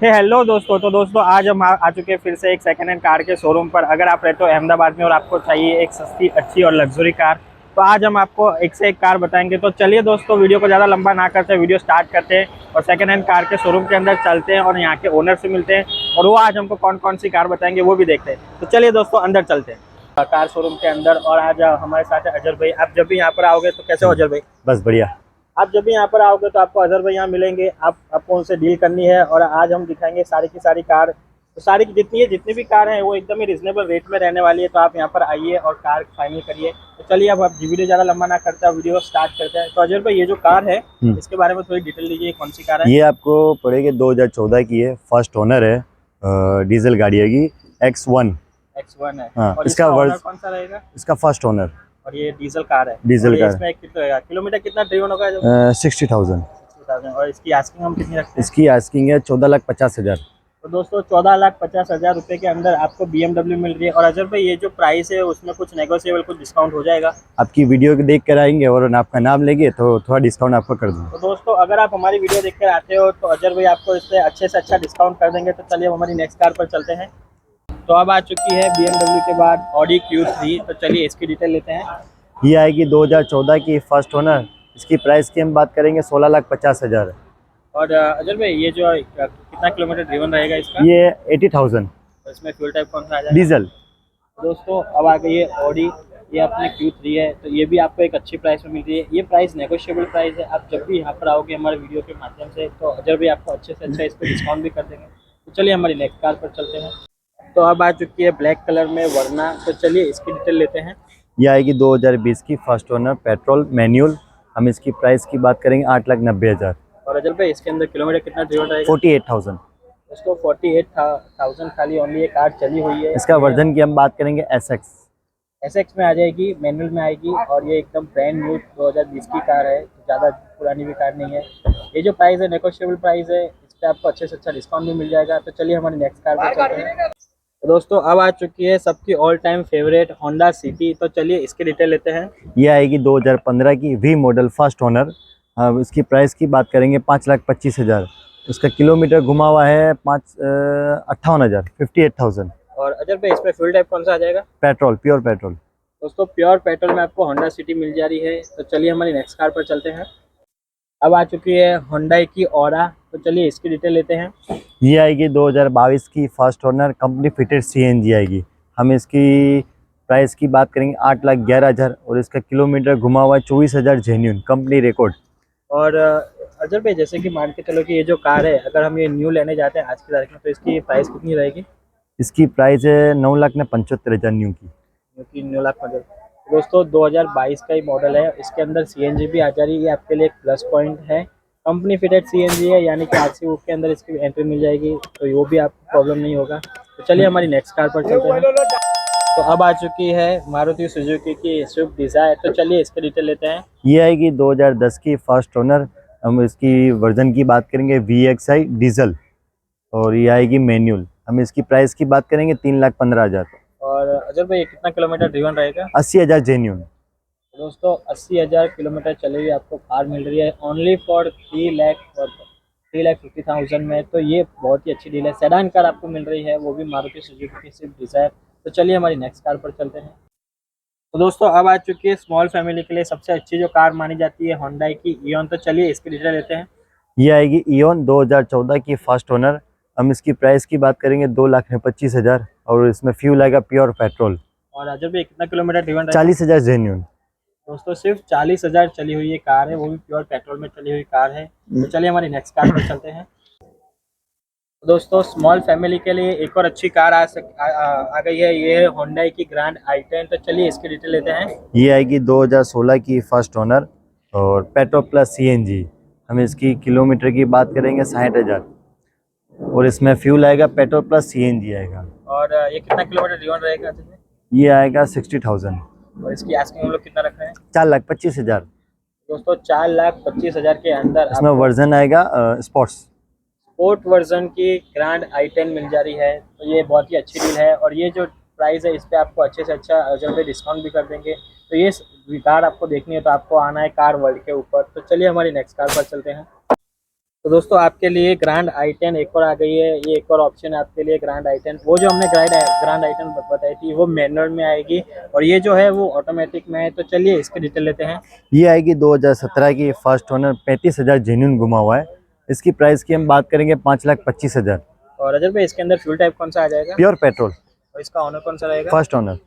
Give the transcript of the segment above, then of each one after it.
Hello दोस्तों। तो दोस्तों आज हम आ चुके हैं फिर से एक सेकंड हैंड कार के शोरूम पर। अगर आप रहते हो अहमदाबाद में और आपको चाहिए एक सस्ती अच्छी और लग्जरी कार, तो आज हम आपको एक से एक कार बताएंगे। तो चलिए दोस्तों, वीडियो को ज़्यादा लंबा ना करते, वीडियो स्टार्ट करते हैं और सेकंड हैंड कार के शोरूम के अंदर चलते हैं और यहाँ के ओनर से मिलते हैं और वो आज हमको कौन कौन सी कार बताएंगे वो भी देखते हैं। तो चलिए दोस्तों, अंदर चलते हैं कार शोरूम के अंदर। और आज हमारे साथ है अजहर भाई। आप जब भी यहाँ पर आओगे तो कैसे हो अजहर भाई? बस बढ़िया। आप जब भी यहाँ पर आओगे तो आपको अजहर भाई यहाँ मिलेंगे। आपको उनसे डील करनी है और आज हम दिखाएंगे सारी की सारी कार। तो सारी की जितनी भी कार हैं वो एकदम ही रिजनेबल रेट में रहने वाली है। तो आप यहाँ पर आइए और कार फाइनल करिए। तो चलिए अब आप वीडियो ज़्यादा लंबा ना करते हैं, वीडियो स्टार्ट करते हैं। तो अजहर भाई, ये जो कार है इसके बारे में थोड़ी डिटेल दीजिए, कौन सी कार है? ये आपको पड़ेगी 2014 की है, फर्स्ट ओनर है, डीजल गाड़ी है, X1। X1 है। हाँ, और इसका ओनर कौन सा रहेगा? इसका फर्स्ट ओनर। और ये डीजल कार है। डीजल और ये कार। इसमें किलोमीटर कितना ड्रिवन होगा? 60,000। 60,000। और इसकी आस्किंग हम कितनी रखते हैं? इसकी आस्किंग है 14,50,000। तो दोस्तों 14,50,000 रुपये के अंदर आपको BMW मिल रही है। और अजहर भाई, ये जो प्राइस है उसमें कुछ नेगोशिएबल, कुछ डिस्काउंट हो जाएगा? आपकी वीडियो देख कर आएंगे और आपका नाम लेंगे तो थोड़ा डिस्काउंट आपको कर दूँगा। तो दोस्तों अगर आप हमारी वीडियो देखकर आते हो तो अजहर भाई आपको इससे अच्छे से अच्छा डिस्काउंट कर देंगे। तो चलिए हमारी नेक्स्ट कार पर चलते हैं। तो अब आ चुकी है BMW के बाद Audi Q3। तो चलिए इसकी डिटेल लेते हैं। ये आएगी 2014 की, फर्स्ट ओनर। इसकी प्राइस की हम बात करेंगे 16,50,000। और अजहर भाई, ये जो कितना किलोमीटर ड्रिवन रहेगा इसका? ये 80,000। तो इसमें फ्यूल टाइप कौन सा आ जाएगा? डीजल। तो दोस्तों अब आ गई है Audi। ये अपने Q3 है। तो ये भी आपको एक अच्छी प्राइस में मिल रही है। ये प्राइस नेगोशिएबल प्राइस है। आप जब भी यहाँ पर आओगे हमारे वीडियो के माध्यम से तो अजहर भाई आपको अच्छे से अच्छा इस पर डिस्काउंट भी कर देंगे। तो चलिए हमारी नेक्स्ट कार पर चलते हैं। तो अब आ चुकी है ब्लैक कलर में वरना। तो चलिए इसकी डिटेल लेते हैं। ये आएगी 2020 की, फर्स्ट ओनर, पेट्रोल मैनुअल। हम इसकी प्राइस की बात करेंगे 8,90,000। और अजहर भाई, इसके अंदर किलोमीटर कितना ड्रिवन रहेगा? 48,000। दोस्तों 48,000 खाली ओनली ये कार चली हुई है। इसका वर्जन की हम बात करेंगे SX में आ जाएगी, मैनुअल में आएगी। और ये एकदम ब्रांड न्यू 2020 की कार है, ज़्यादा पुरानी भी कार नहीं है। ये जो प्राइस है नेगोशिएबल प्राइस है, इस पर आपको अच्छे से अच्छा डिस्काउंट भी मिल जाएगा। तो चलिए हमारी नेक्स्ट कार पर चलते हैं। तो दोस्तों अब आ चुकी है सबकी all time favourite Honda city. तो चलिए इसकी डिटेल लेते हैं। ये आएगी 2015 की, वी मॉडल, फर्स्ट ओनर। इसकी प्राइस की बात करेंगे 5,25,000। उसका किलोमीटर घुमा हुआ है 58,000, 58,000। और अजहर भाई, इसमें फ्यूल टाइप कौन सा आ जाएगा? Petrol, pure petrol. दोस्तों प्योर पेट्रोल में आपको होंडा सिटी मिल जा रही है। तो चलिए हमारी नेक्स्ट कार पर चलते हैं। अब आ चुकी है Hyundai की ऑरा। तो चलिए इसकी डिटेल लेते हैं। ये आएगी 2022 की, first owner, company fitted CNG आएगी। हम इसकी प्राइस की बात करेंगे 8,11,000 और इसका किलोमीटर घुमा हुआ है 24,000 जेन्यून, कंपनी रिकॉर्ड। और अजहर भाई, जैसे कि मान के चलो कि ये जो कार है अगर हम ये न्यू लेने जाते हैं आज की तारीख में, तो इसकी प्राइस कितनी रहेगी? इसकी प्राइस है 9,75,000 न्यू की। क्योंकि 9 लाख मॉडल। दोस्तों 2022 का ही मॉडल है। इसके अंदर CNG भी आ जा रही है, ये आपके लिए एक प्लस पॉइंट है। कंपनी फिटेड CNG है, यानी कि RC बुक के अंदर इसकी एंट्री मिल जाएगी, तो वो भी आपको प्रॉब्लम नहीं होगा। तो चलिए हमारी नेक्स्ट कार पर चलते हैं। तो अब आ चुकी है मारुति सुजुकी की स्विफ्ट डिज़ायर। तो चलिए इसके डिटेल लेते हैं। ये आएगी 2010 की, फर्स्ट ओनर। हम इसकी वर्जन की बात करेंगे VXI डीजल और ये आएगी मैनुअल। हम इसकी प्राइस की बात करेंगे 3,15,000। और अजहर भाई, कितना किलोमीटर ड्रिवन रहेगा? 80,000 जेन्यून। दोस्तों 80,000 किलोमीटर चली हुई आपको कार मिल रही है ओनली फॉर 3,50,000 में। तो ये बहुत ही अच्छी डील है। सेडान कार आपको मिल रही है, वो भी मारुति सुजुकी की स्विफ्ट डिज़ायर। तो चलिए हमारी नेक्स्ट कार पर चलते हैं। तो दोस्तों अब आ चुकी है स्मॉल फैमिली के लिए सबसे अच्छी जो कार मानी जाती है Hyundai की ईओन। तो चलिए इसकी डिटेल लेते हैं। ये आएगी ईओन 2014 की, फर्स्ट ओनर। हम इसकी प्राइस की बात करेंगे 2,25,000 और इसमें फ्यूल आएगा प्योर पेट्रोल। और अजहर भाई, कितना किलोमीटर ड्रिवन रहेगा? 40,000 जेन्यून। दोस्तों सिर्फ 40,000 चली हुई ये कार है, वो भी प्योर पेट्रोल में चली हुई कार है। तो चलिए हमारी नेक्स्ट कार पर चलते हैं। दोस्तों स्मॉल फैमिली के लिए एक और अच्छी कार आ गई है। ये है Hyundai की ग्रैंड i10। तो चलिए इसकी डिटेल लेते हैं। ये आएगी 2016 की, फर्स्ट ओनर और पेट्रोल प्लस CNG। हम इसकी किलोमीटर की बात करेंगे 60,000 और इसमें फ्यूल आएगा पेट्रोल प्लस CNG आएगा। और ये कितना किलोमीटर ड्रिवन रहेगा अजहर भाई? ये आएगा 60,000। और इसकी आस्किंग हम लोग कितना रख रहे हैं? 4,25,000। दोस्तों 4,25,000 के अंदर इसमें वर्जन आएगा स्पोर्ट्स। स्पोर्ट वर्जन की ग्रैंड i10 मिल जा रही है। तो ये बहुत ही अच्छी डील है। और ये जो प्राइस है इस पे आपको अच्छे से अच्छा अजहर भाई डिस्काउंट भी कर देंगे। तो ये कार आपको देखनी है तो आपको आना है कार वर्ल्ड के ऊपर। तो चलिए हमारी नेक्स्ट कार पर चलते हैं। तो दोस्तों आपके लिए ग्रैंड i10 एक और आ गई है। ये एक और ऑप्शन है आपके लिए ग्रैंड i10। वो जो हमने ग्रैंड i10 बताई थी वो मैनुअल में आएगी और ये जो है वो ऑटोमेटिक में है। तो चलिए इसके डिटेल लेते हैं। ये आएगी 2017 की, फर्स्ट ओनर, 35,000 जेन्यून घुमा हुआ है। इसकी प्राइस की हम बात करेंगे 5,25,000। और अजय भाई इसके अंदर फ्यूल टाइप कौन सा आ जाएगा? Pure petrol. और इसका ऑनर कौन सा रहेगा? First owner.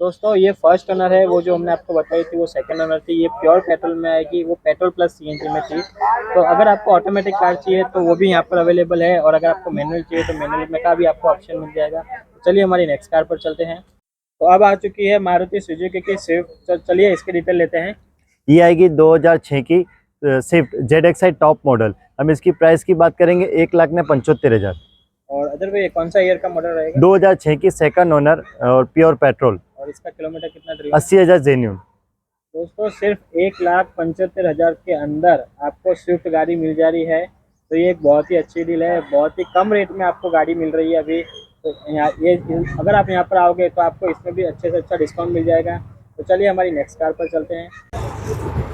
दोस्तों ये फर्स्ट ओनर है। वो जो हमने आपको बताई थी वो सेकंड ओनर थी। ये प्योर पेट्रोल में आएगी। वो पेट्रोल प्लस सीएनजी में थी। तो अगर आपको ऑटोमेटिक कार चाहिए तो वो भी यहाँ पर अवेलेबल है और अगर आपको मैनुअल चाहिए तो मैनुअल में का भी आपको ऑप्शन मिल जाएगा। तो चलिए हमारी नेक्स्ट कार पर चलते हैं। तो अब आ चुकी है मारुति सुजुकी की स्विफ्ट। चलिए इसके डिटेल लेते हैं। ये आएगी 2006 की स्विफ्ट ZXi टॉप मॉडल। हम इसकी प्राइस की बात करेंगे 1,75,000। और अदर भाई कौन सा ईयर का मॉडल रहेगा? 2006 की, सेकंड ओनर और प्योर पेट्रोल। और इसका किलोमीटर कितना ड्रिवन? 80,000 जेन्यून। दोस्तों सिर्फ 1,75,000 के अंदर आपको स्विफ्ट गाड़ी मिल जा रही है। तो ये एक बहुत ही अच्छी डील है। बहुत ही कम रेट में आपको गाड़ी मिल रही है अभी। तो यहाँ ये अगर आप यहाँ पर आओगे तो आपको इसमें भी अच्छे से अच्छा डिस्काउंट मिल जाएगा। तो चलिए हमारी नेक्स्ट कार पर चलते हैं।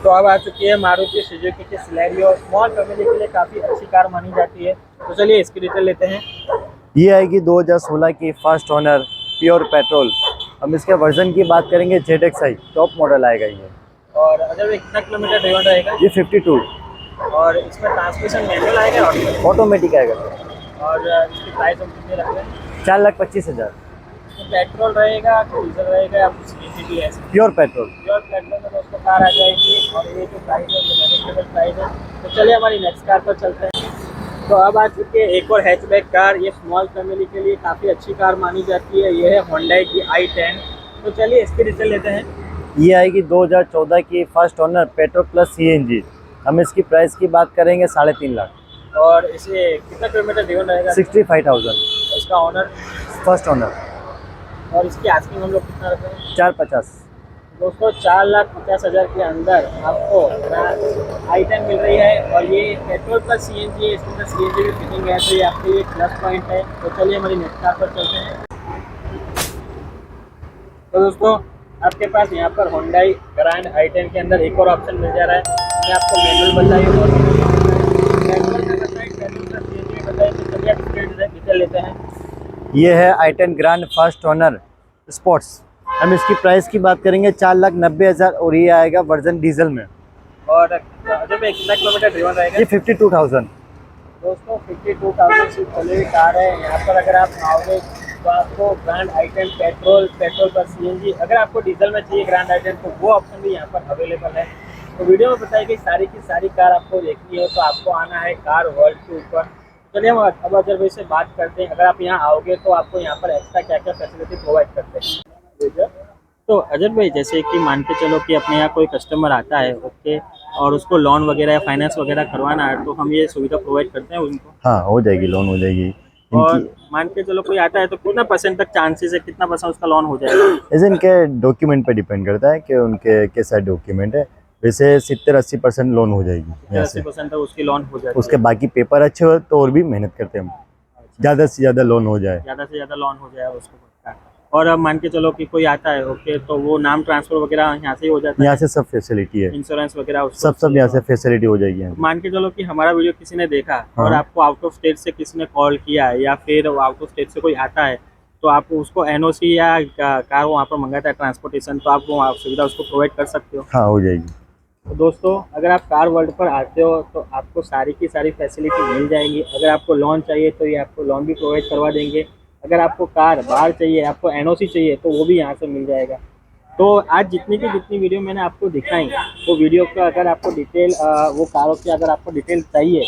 तो अब आ चुकी है मारुति सुजुकी की सिलेरियो। स्मॉल फैमिली के लिए काफ़ी अच्छी कार मानी जाती है। तो चलिए इसकी डिटेल लेते हैं। ये आएगी 2016 की, फर्स्ट ओनर, प्योर पेट्रोल। हम इसके वर्जन की बात करेंगे ZXi टॉप मॉडल आएगा ये। और अगर कितना किलोमीटर ड्रिवन रहेगा? ये 52। और इसमें ट्रांसमिशन मैनुअल आएगा और ऑटोमेटिक आएगा। और इसकी प्राइस हम कितने रख रहे हैं? 4,25,000। तो पेट्रोल रहेगा कि डीजल रहेगा या कुछ सीएनजी भी है? Pure petrol. प्योर पेट्रोल में दोस्तों कार आ जाएगी। और ये जो प्राइस है वो नेगोशिएबल प्राइस है। तो चलिए हमारी नेक्स्ट कार पर चलते हैं। तो अब आ चुकी है एक और हैचबैक कार। ये स्मॉल फैमिली के लिए काफ़ी अच्छी कार मानी जाती है। ये है Hyundai की i10। तो चलिए इसकी डिटेल लेते हैं। ये आएगी 2014 की, first owner, petrol plus CNG। हम इसकी प्राइस की बात करेंगे 3.5 लाख। और इसे कितना किलोमीटर ड्रिवन रहेगा? 65,000। इसका ऑनर? First owner. और इसकी आस्किंग हम लोग कितना रख रहे हैं? 4,50,000। दोस्तों 4,50,000 के अंदर आपको i10 मिल रही है। और ये पेट्रोल प्लस सीएनजी है। इसके अंदर सीएनजी की फिटिंग है तो ये आपके लिए प्लस पॉइंट है। तो चलिए हमारी नेक्स्ट कार पर चलते हैं। तो दोस्तों आपके पास यहाँ पर Hyundai ग्रैंड i10 के अंदर एक और ऑप्शन मिल जा रहा है। मैं आपको मैनुअल बताइए और मैनुअल में बताइए, पेट्रोल प्लस सीएनजी में बताइए। तो चलिए आप डिटेल लेते हैं। ये है i10 grand first owner sports. हम इसकी प्राइस की बात करेंगे 4,90,000 और ये आएगा वर्जन डीजल में। और जब कितना किलोमीटर ड्रिवन रहेगा? ये 52,000। दोस्तों 52,000 से चली हुई कार है। यहाँ पर अगर आप आओगे तो आपको ग्रैंड i10 पेट्रोल पर सीएनजी, अगर आपको डीजल में चाहिए ग्रैंड i10 तो वो ऑप्शन भी यहाँ पर अवेलेबल है। तो वीडियो में बताई गई सारी की सारी कार आपको देखनी है तो आपको आना है कार वर्ल्ड के ऊपर। चलिए हम अब अजय भाई से बात करते हैं। अगर आप यहाँ आओगे तो आपको यहाँ पर एक्स्ट्रा क्या क्या फैसिलिटी प्रोवाइड करते हैं। तो अजय भाई जैसे कि मान के चलो कि अपने यहाँ कोई कस्टमर आता है, ओके, और उसको लोन वगैरह या फाइनेंस वगैरह करवाना है तो हम ये सुविधा प्रोवाइड करते हैं उनको? हाँ, हो जाएगी, लोन हो जाएगी। और मान के चलो कोई आता है तो कितना परसेंट तक चांसेस है, कितना परसेंट उसका लोन हो जाएगा? ऐसे इनके डॉक्यूमेंट पे डिपेंड करता है कि उनके कैसा डॉक्यूमेंट है। वैसे 70-80% लोन हो जाएगी यहाँ से। 80% तक उसकी लोन हो जाएगी। उसके बाकी पेपर अच्छे हो तो और भी मेहनत करते हैं हम, ज़्यादा से ज़्यादा लोन हो जाए। ज़्यादा से ज़्यादा लोन हो जाएगा उसको। और अब मान के चलो कि कोई आता है, ओके, तो वो नाम ट्रांसफर वगैरह यहाँ से ही हो जाता है? यहाँ से सब फैसिलिटी है, इंश्योरेंस वगैरह सब यहाँ से फैसिलिटी हो जाएगी यहाँ। मान के चलो कि हमारा वीडियो किसी ने देखा हाँ। और आपको आउट ऑफ स्टेट से किसी ने कॉल किया है या फिर आउट ऑफ स्टेट से कोई आता है तो आप उसको एनओसी या कार वहाँ पर मंगाता है ट्रांसपोर्टेशन, तो आप वो सुविधा उसको प्रोवाइड कर सकते हो? हाँ, हो जाएगी। तो दोस्तों अगर आप कार वर्ल्ड पर आते हो तो आपको सारी की सारी फैसिलिटी मिल जाएंगी। अगर आपको लोन चाहिए तो ये आपको लोन भी प्रोवाइड करवा देंगे। अगर आपको कार बाहर चाहिए, आपको एनओसी चाहिए तो वो भी यहाँ से मिल जाएगा। तो आज जितनी की जितनी वीडियो मैंने आपको दिखाई वो वीडियो का अगर आपको डिटेल वो कारों की अगर आपको डिटेल चाहिए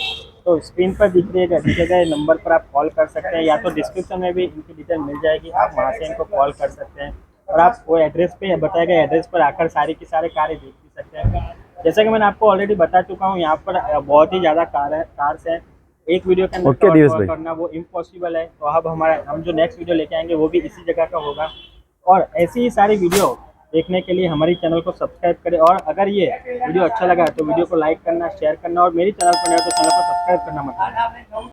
तो स्क्रीन पर दिखे गए नंबर पर आप कॉल कर सकते हैं या तो डिस्क्रिप्शन में भी इनकी डिटेल मिल जाएगी, आप वहाँ से इनको कॉल कर सकते हैं और आप वो एड्रेस पे बताए गए एड्रेस पर आकर सारी की सारे कारें देख भी सकते हैं। जैसा कि मैंने आपको ऑलरेडी बता चुका हूँ यहाँ पर बहुत ही ज़्यादा कार्स हैं। एक वीडियो के अंदर कवर करना वो इम्पॉसिबल है। तो अब हम जो नेक्स्ट वीडियो लेके आएंगे वो भी इसी जगह का होगा। और ऐसी ही सारी वीडियो देखने के लिए हमारी चैनल को सब्सक्राइब करें और अगर ये वीडियो अच्छा लगा तो वीडियो को लाइक करना, शेयर करना और मेरी चैनल पर नए तो चैनल को सब्सक्राइब करना मत भूलना।